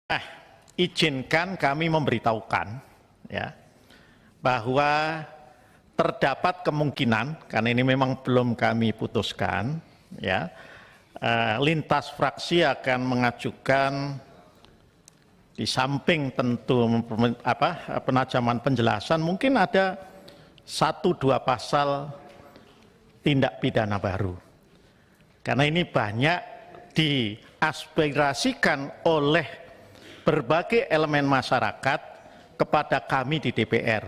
Nah, izinkan kami memberitahukan ya bahwa terdapat kemungkinan, karena ini memang belum kami putuskan, ya, lintas fraksi akan mengajukan di samping tentu penajaman penjelasan, mungkin ada 1-2 pasal tindak pidana baru. Karena ini banyak diaspirasikan oleh berbagai elemen masyarakat kepada kami di DPR.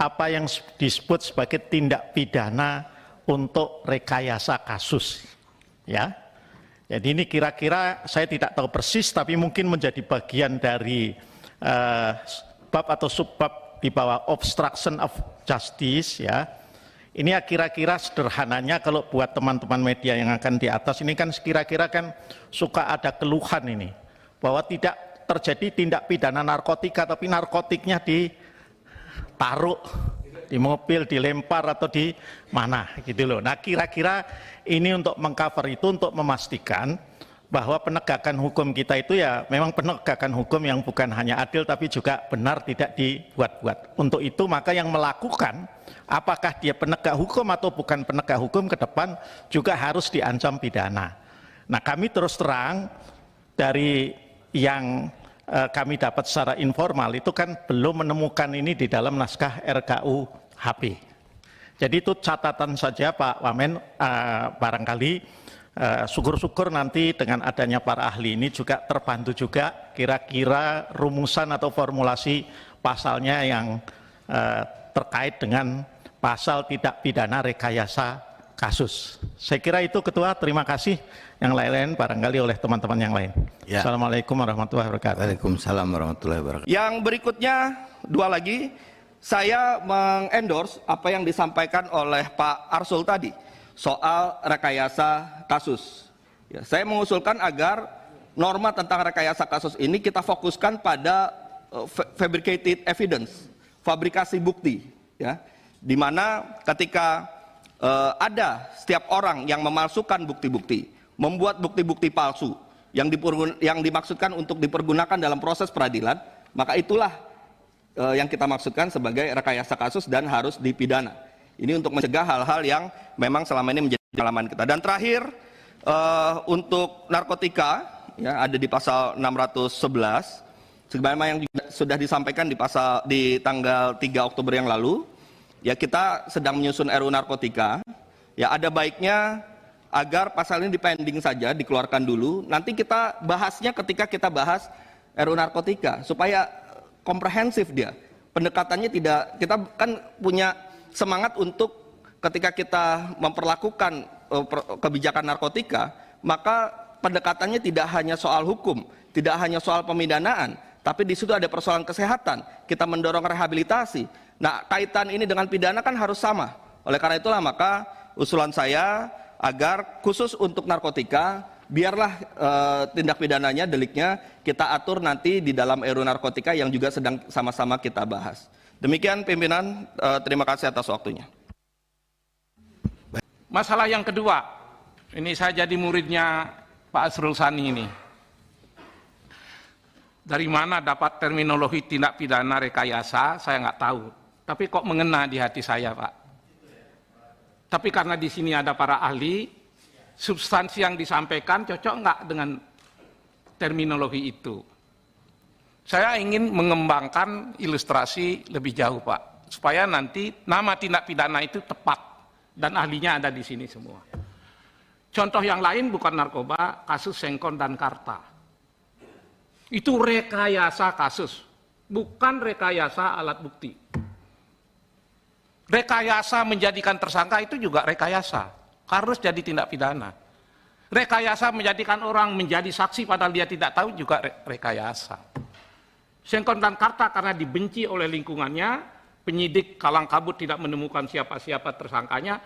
Apa yang disebut sebagai tindak pidana untuk rekayasa kasus. Ya. Jadi ini kira-kira saya tidak tahu persis, tapi mungkin menjadi bagian dari bab atau subbab di bawah obstruction of justice. Ya. Ini kira-kira sederhananya kalau buat teman-teman media yang akan di atas ini kan kira-kira kan suka ada keluhan ini bahwa tidak terjadi tindak pidana narkotika tapi narkotiknya ditaruh di mobil, dilempar atau di mana gitu loh. Nah, kira-kira ini untuk mengcover itu, untuk memastikan bahwa penegakan hukum kita itu ya memang penegakan hukum yang bukan hanya adil tapi juga benar, tidak dibuat-buat. Untuk itu maka yang melakukan apakah dia penegak hukum atau bukan penegak hukum ke depan juga harus diancam pidana. Nah, kami terus terang dari yang kami dapat secara informal itu kan belum menemukan ini di dalam naskah RKUHP. Jadi itu catatan saja Pak Wamen, barangkali syukur-syukur nanti dengan adanya para ahli ini juga terbantu juga kira-kira rumusan atau formulasi pasalnya yang terkait dengan pasal tidak pidana rekayasa kasus. Saya kira itu Ketua, terima kasih. Yang lain-lain barangkali oleh teman-teman yang lain. Ya. Assalamualaikum warahmatullahi wabarakatuh. Waalaikumsalam warahmatullahi wabarakatuh. Yang berikutnya, 2 lagi, saya mengendorse apa yang disampaikan oleh Pak Arsul tadi soal rekayasa kasus. Ya, saya mengusulkan agar norma tentang rekayasa kasus ini kita fokuskan pada fabricated evidence, fabrikasi bukti, ya, di mana ketika ada setiap orang yang memalsukan bukti-bukti, membuat bukti-bukti palsu yang dimaksudkan untuk dipergunakan dalam proses peradilan, maka itulah yang kita maksudkan sebagai rekayasa kasus dan harus dipidana. Ini untuk mencegah hal-hal yang memang selama ini menjadi pengalaman kita. Dan terakhir, untuk narkotika, ya, ada di pasal 611, sebagaimana yang sudah disampaikan di tanggal 3 Oktober yang lalu, ya, kita sedang menyusun RUU narkotika. Ya, ada baiknya agar pasal ini dipending saja, dikeluarkan dulu. Nanti kita bahasnya ketika kita bahas RUU narkotika supaya komprehensif dia. Pendekatannya tidak, kita kan punya semangat untuk ketika kita memperlakukan kebijakan narkotika, maka pendekatannya tidak hanya soal hukum, tidak hanya soal pemidanaan, tapi di situ ada persoalan kesehatan. Kita mendorong rehabilitasi. Nah, kaitan ini dengan pidana kan harus sama. Oleh karena itulah maka usulan saya agar khusus untuk narkotika, biarlah tindak pidananya, deliknya kita atur nanti di dalam RUU narkotika yang juga sedang sama-sama kita bahas. Demikian pimpinan, terima kasih atas waktunya. Masalah yang kedua, ini saya jadi muridnya Pak Asrul Sani ini. Dari mana dapat terminologi tindak pidana rekayasa, saya nggak tahu. Tapi kok mengena di hati saya, Pak. Tapi karena di sini ada para ahli, substansi yang disampaikan cocok nggak dengan terminologi itu? Saya ingin mengembangkan ilustrasi lebih jauh, Pak, supaya nanti nama tindak pidana itu tepat dan ahlinya ada di sini semua. Contoh yang lain bukan narkoba, kasus Sengkon dan Karta. Itu rekayasa kasus, bukan rekayasa alat bukti. Rekayasa menjadikan tersangka itu juga rekayasa, harus jadi tindak pidana. Rekayasa menjadikan orang menjadi saksi padahal dia tidak tahu juga rekayasa. Sengkon dan Karta karena dibenci oleh lingkungannya, penyidik kalang kabut tidak menemukan siapa-siapa tersangkanya,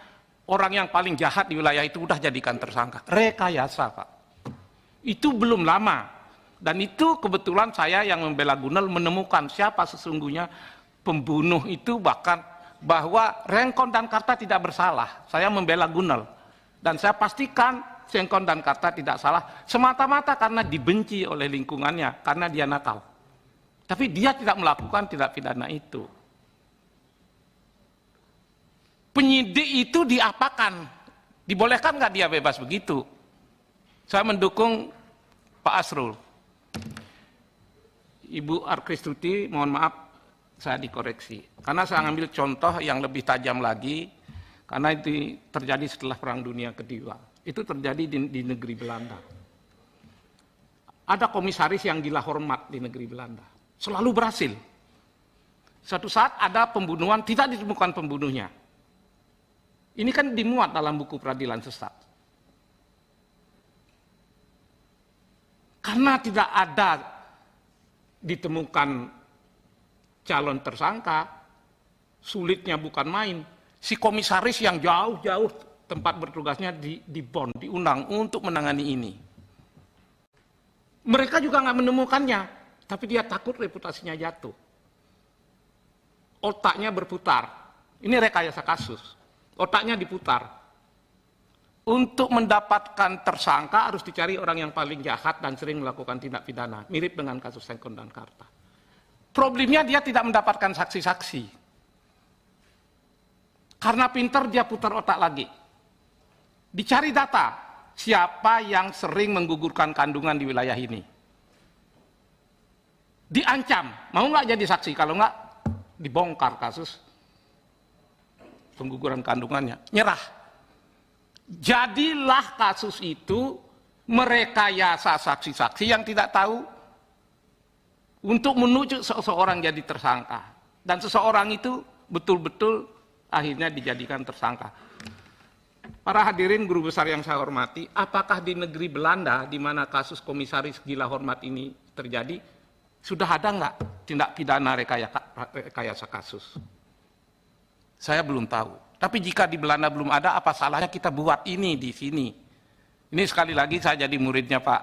orang yang paling jahat di wilayah itu udah jadikan tersangka. Rekayasa, Pak. Itu belum lama. Dan itu kebetulan saya yang membela Gunel menemukan siapa sesungguhnya pembunuh itu, bahkan bahwa Sengkon dan Karta tidak bersalah. Saya membela Gunel. Dan saya pastikan Sengkon dan Karta tidak salah semata-mata karena dibenci oleh lingkungannya, karena dia nakal. Tapi dia tidak melakukan tindak pidana itu. Penyidik itu diapakan? Dibolehkan nggak dia bebas begitu? Saya mendukung Pak Asrul. Ibu Arkristuti, mohon maaf, saya dikoreksi. Karena saya ambil contoh yang lebih tajam lagi, karena itu terjadi setelah Perang Dunia Kedua. Itu terjadi di negeri Belanda. Ada komisaris yang gila hormat di negeri Belanda. Selalu berhasil. Suatu saat ada pembunuhan, tidak ditemukan pembunuhnya. Ini kan dimuat dalam buku Peradilan Sesat. Karena tidak ada ditemukan calon tersangka, sulitnya bukan main. Si komisaris yang jauh-jauh tempat bertugasnya di Bonn, diundang untuk menangani ini. Mereka juga nggak menemukannya, tapi dia takut reputasinya jatuh. Otaknya berputar. Ini rekayasa kasus. Otaknya diputar. Untuk mendapatkan tersangka harus dicari orang yang paling jahat dan sering melakukan tindak pidana. Mirip dengan kasus Sengkon dan Karta. Problemnya dia tidak mendapatkan saksi-saksi. Karena pinter dia putar otak lagi. Dicari data, siapa yang sering menggugurkan kandungan di wilayah ini. Diancam, mau nggak jadi saksi? Kalau nggak, dibongkar kasus pengguguran kandungannya. Nyerah. Jadilah kasus itu merekayasa saksi-saksi yang tidak tahu untuk menuju seseorang jadi tersangka. Dan seseorang itu betul-betul akhirnya dijadikan tersangka. Para hadirin guru besar yang saya hormati, apakah di negeri Belanda di mana kasus komisaris gila hormat ini terjadi, sudah ada nggak tindak pidana rekayasa kasus? Saya belum tahu. Tapi jika di Belanda belum ada, apa salahnya kita buat ini di sini? Ini sekali lagi saya jadi muridnya Pak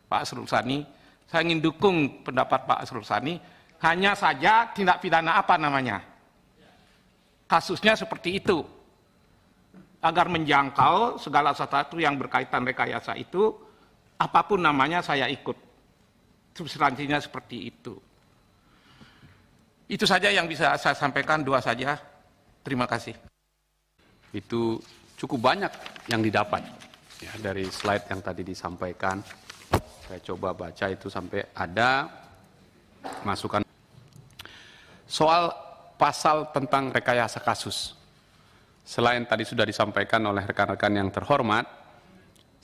Asrul Sani. Saya ingin dukung pendapat Pak Asrul Sani. Hanya saja tindak pidana apa namanya? Kasusnya seperti itu. Agar menjangkau segala sesuatu yang berkaitan rekayasa itu, apapun namanya saya ikut. Substansinya seperti itu. Itu saja yang bisa saya sampaikan, dua saja. Terima kasih. Itu cukup banyak yang didapat ya, dari slide yang tadi disampaikan. Saya coba baca itu sampai ada masukan. Soal pasal tentang rekayasa kasus. Selain tadi sudah disampaikan oleh rekan-rekan yang terhormat,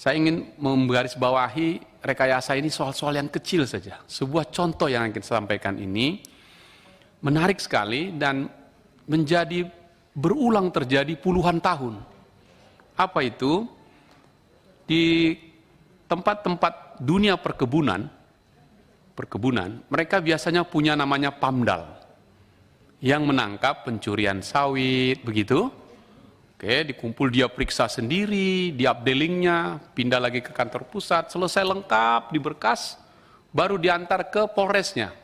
saya ingin menggarisbawahi rekayasa ini soal-soal yang kecil saja. Sebuah contoh yang ingin saya sampaikan ini menarik sekali dan menjadi berulang terjadi puluhan tahun. Apa itu? Di tempat-tempat dunia perkebunan, mereka biasanya punya namanya pamdal yang menangkap pencurian sawit, begitu. Oke, dikumpul dia periksa sendiri, diabdelingnya, pindah lagi ke kantor pusat, selesai lengkap, diberkas, baru diantar ke Polresnya,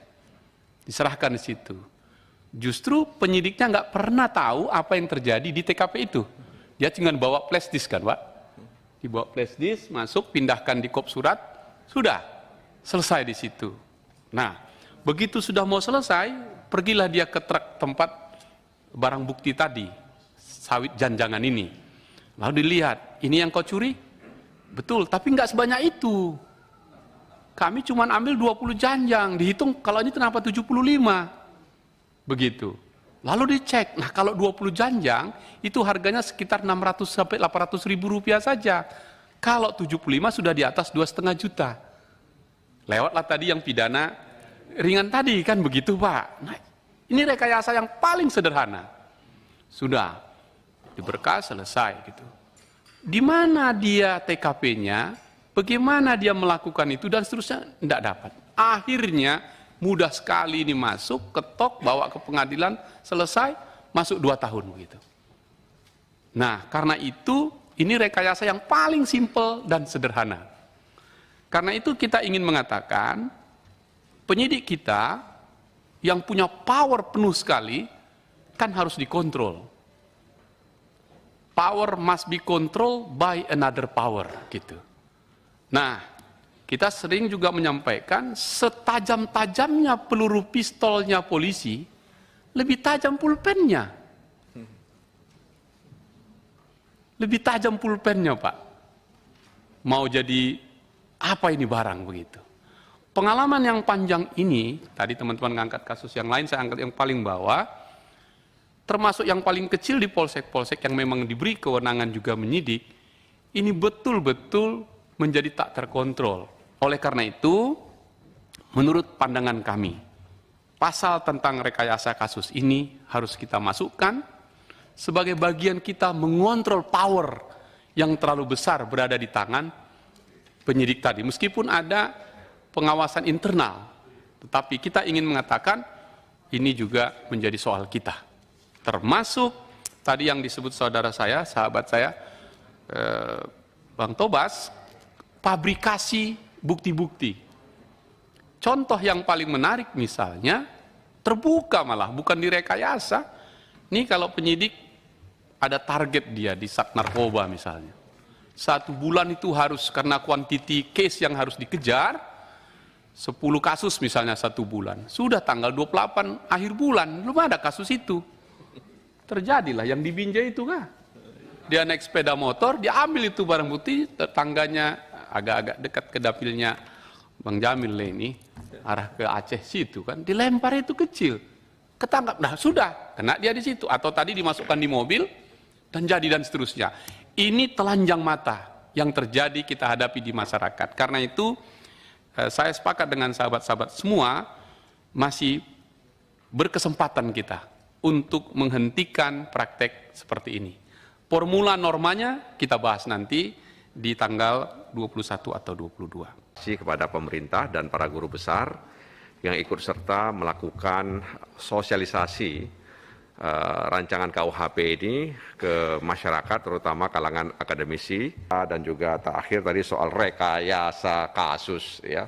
diserahkan di situ. Justru penyidiknya nggak pernah tahu apa yang terjadi di TKP itu. Dia tinggal bawa flash disk kan, Pak? Dibawa flash disk, masuk, pindahkan di kop surat, sudah selesai di situ. Nah, begitu sudah mau selesai, pergilah dia ke truk tempat barang bukti tadi, sawit janjangan ini. Lalu dilihat, ini yang kau curi? Betul, tapi nggak sebanyak itu. Kami cuma ambil 20 janjang, dihitung kalau ini kenapa 75? Begitu. Lalu dicek, nah kalau 20 janjang itu harganya sekitar 600 sampai 800 ribu rupiah saja. Kalau 75 sudah di atas 2,5 juta. Lewatlah tadi yang pidana ringan tadi kan begitu Pak. Nah, ini rekayasa yang paling sederhana. Sudah diberkas selesai gitu. Di mana dia TKP-nya, bagaimana dia melakukan itu dan seterusnya tidak dapat. Akhirnya mudah sekali ini masuk, ketok, bawa ke pengadilan, selesai, masuk 2 tahun begitu. Nah, karena itu ini rekayasa yang paling simpel dan sederhana. Karena itu kita ingin mengatakan penyidik kita yang punya power penuh sekali kan harus dikontrol. power must be controlled by another power gitu. Nah, kita sering juga menyampaikan setajam-tajamnya peluru pistolnya polisi, lebih tajam pulpennya. Lebih tajam pulpennya, Pak. Mau jadi apa ini barang begitu. Pengalaman yang panjang ini, tadi teman-teman ngangkat kasus yang lain, saya angkat yang paling bawah, termasuk yang paling kecil di polsek-polsek yang memang diberi kewenangan juga menyidik, ini betul-betul menjadi tak terkontrol. Oleh karena itu, menurut pandangan kami, pasal tentang rekayasa kasus ini harus kita masukkan sebagai bagian kita mengontrol power yang terlalu besar berada di tangan penyidik tadi. Meskipun ada pengawasan internal, tetapi kita ingin mengatakan ini juga menjadi soal kita. Termasuk tadi yang disebut saudara saya, sahabat saya, Bang Tobas, pabrikasi bukti-bukti. Contoh yang paling menarik misalnya, terbuka malah, bukan direkayasa. Ini kalau penyidik ada target dia di Sat Narkoba misalnya. 1 bulan itu harus, karena quantity case yang harus dikejar, 10 kasus misalnya 1 bulan. Sudah tanggal 28 akhir bulan, belum ada kasus itu. Terjadilah yang di Binjai itu kan. Dia naik sepeda motor, dia ambil itu barang bukti, tetangganya agak-agak dekat ke dapilnya Bang Jamil ini, arah ke Aceh situ kan, dilempar itu kecil. Ketangkap, nah sudah, kena dia di situ. Atau tadi dimasukkan di mobil, dan jadi dan seterusnya. Ini telanjang mata yang terjadi kita hadapi di masyarakat. Karena itu, saya sepakat dengan sahabat-sahabat semua, masih berkesempatan kita untuk menghentikan praktek seperti ini. Formula normanya kita bahas nanti di tanggal 21 atau 22. Kepada pemerintah dan para guru besar yang ikut serta melakukan sosialisasi rancangan KUHP ini ke masyarakat, terutama kalangan akademisi, dan juga terakhir tadi soal rekayasa kasus, ya,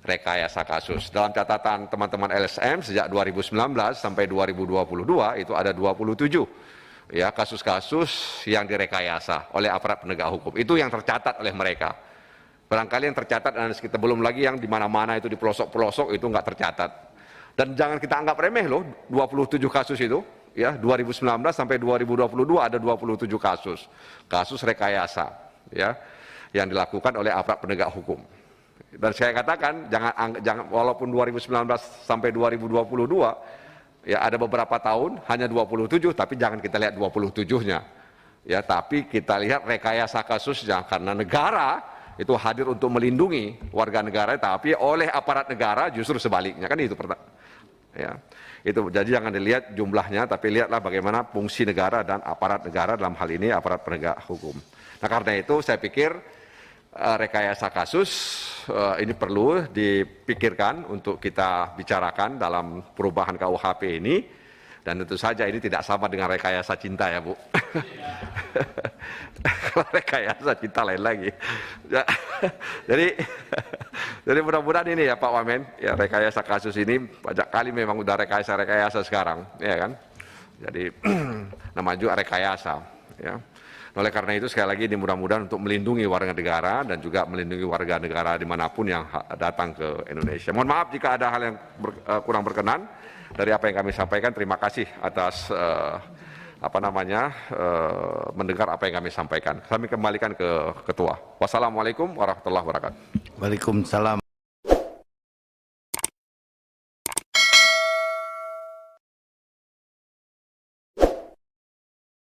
rekayasa kasus. Dalam catatan teman-teman LSM sejak 2019 sampai 2022 itu ada 27 ya kasus-kasus yang direkayasa oleh aparat penegak hukum. Itu yang tercatat oleh mereka. Barangkali yang tercatat dan kita belum lagi yang di mana-mana itu di pelosok-pelosok itu nggak tercatat. Dan jangan kita anggap remeh loh 27 kasus itu. Ya, 2019 sampai 2022 ada 27 kasus rekayasa ya yang dilakukan oleh aparat penegak hukum. Dan saya katakan jangan walaupun 2019 sampai 2022 ya ada beberapa tahun hanya 27, tapi jangan kita lihat 27-nya. Ya, tapi kita lihat rekayasa kasusnya karena negara itu hadir untuk melindungi warga negara, tapi oleh aparat negara justru sebaliknya, kan itu ya. Itu jadi jangan dilihat jumlahnya, tapi lihatlah bagaimana fungsi negara dan aparat negara, dalam hal ini aparat penegak hukum. Nah, karena itu saya pikir rekayasa kasus ini perlu dipikirkan untuk kita bicarakan dalam perubahan KUHP ini, dan tentu saja ini tidak sama dengan rekayasa cinta ya Bu. Kalau rekayasa cinta lain lagi. Ya, jadi mudah-mudahan ini ya Pak Wamen, ya rekayasa kasus ini banyak kali memang udah rekayasa sekarang, ya kan. Jadi nama juga rekayasa, ya. Oleh karena itu sekali lagi ini mudah-mudahan untuk melindungi warga negara dan juga melindungi warga negara dimanapun yang datang ke Indonesia. Mohon maaf jika ada hal yang kurang berkenan dari apa yang kami sampaikan. Terima kasih atas mendengar apa yang kami sampaikan. Kami kembalikan ke Ketua. Wassalamualaikum warahmatullahi wabarakatuh. Waalaikumsalam.